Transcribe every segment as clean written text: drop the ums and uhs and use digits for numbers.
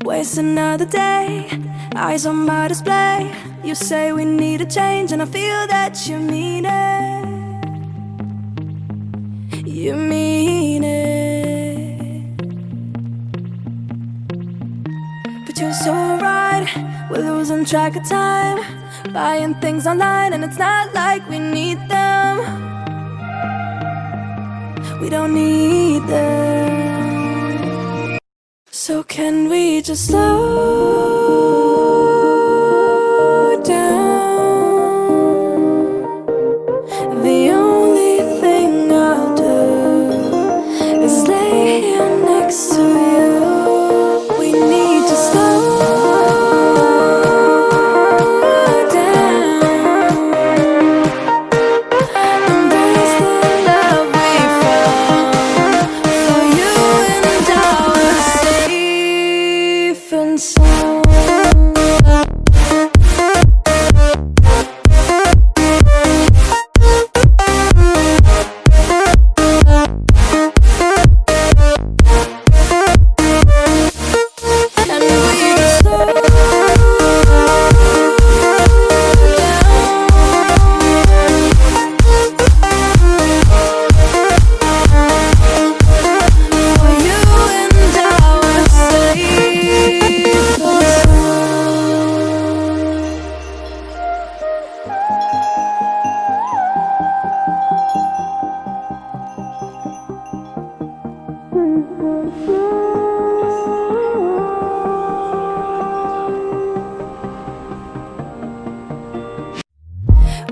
Waste another day, eyes on my display. You say we need a change, and I feel that you mean it. You mean it. But you're so right, we're losing track of time, buying things online, and it's not like we need them. We don't need them. So can we just slow down? The only thing I'll do is lay here next to you. We need to slow down. Embrace the love we found. For you and I were safe and sound.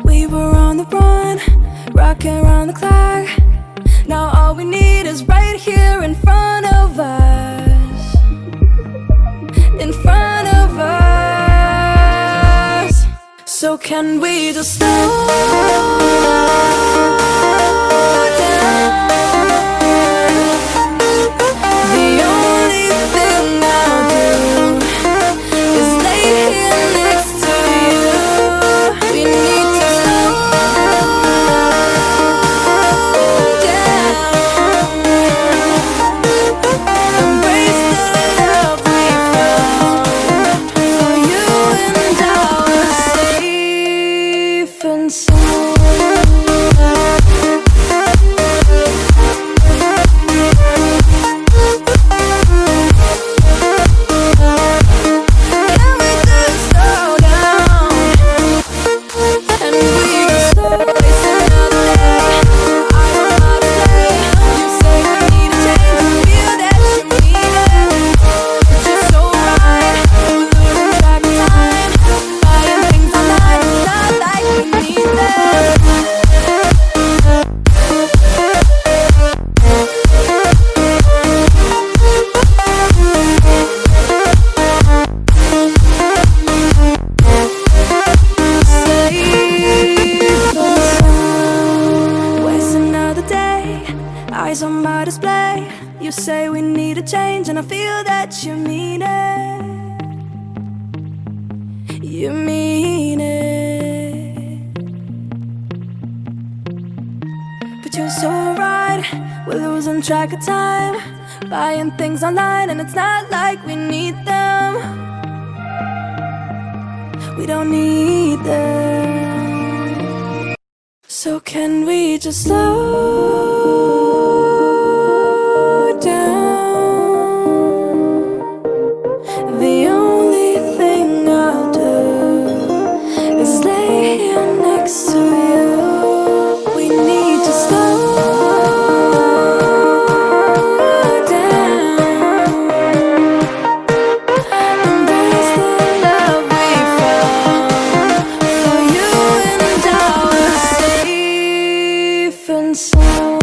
We were on the run, rocking around the clock. Now all we need is right here in front of us. In front of us. So can we just slow down? The only thing I'll do is lay here next to you. We need to slow down. Embrace the love we found. For you and I were safe and sound. Can we just slow down? And we can slow waste another day. I don't know how to play. You say we need a change, and I feel that you mean it. But you're so right, we're losing track of time, buying things online, it's not like we need them. Waste another day, eyes on my display. You say we need a change, and I feel that you mean it. You mean it. But you're so right, we're losing track of time, buying things online, and it's not like we need them. We don't need them. So can we just slow down? The only thing I'll do is lay here next to you. We need to slow down. Embrace the love we found. For you and I were safe and sound.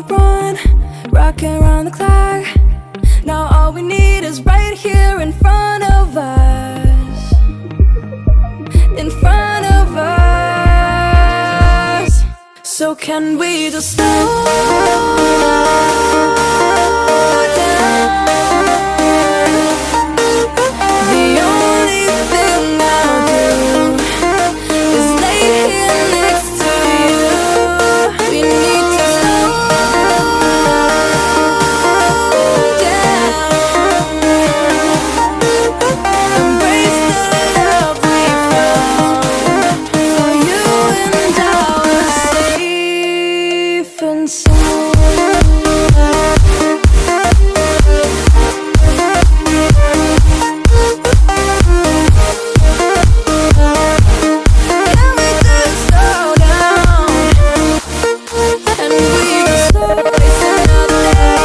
the run, rocking around the clock. Now all we need is right here in front of us. In front of us. So can we just slow down? The only thing I'll do is lay here next to you. We need to slow down. Embrace the love we found. For you and I are safe and sound. Can we just slow down? And we just slow waste another day.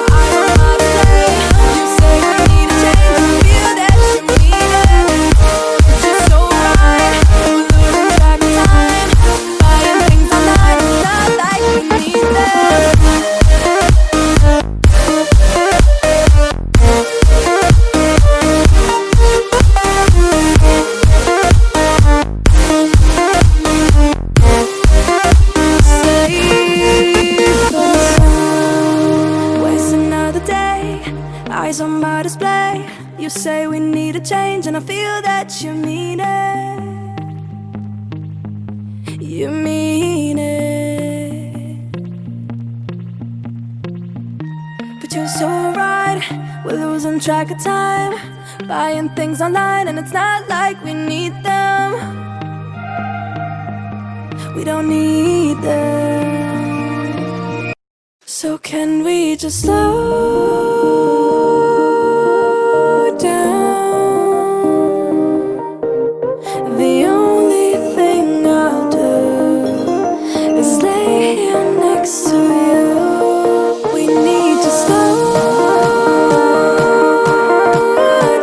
I don't know how to play. You say we need a change, and feel that you mean it. It's just so right. We're losing track of time, buying things online. It's not like we need them. Waste another day, eyes on my display. You say we need a change, and I feel that you mean it. You mean it. But you're so right, we're losing track of time, buying things online, and it's not like we need them. We don't need them. So can we just slow down? The only thing I'll do is lay here next to you. We need to slow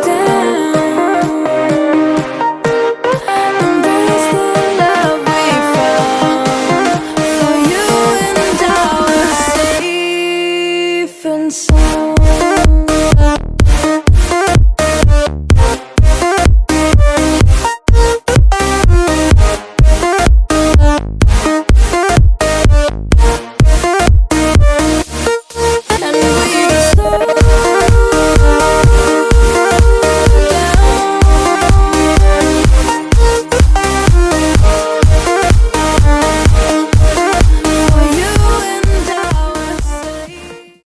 down. Embrace the love we found. For you and I are safe and sound.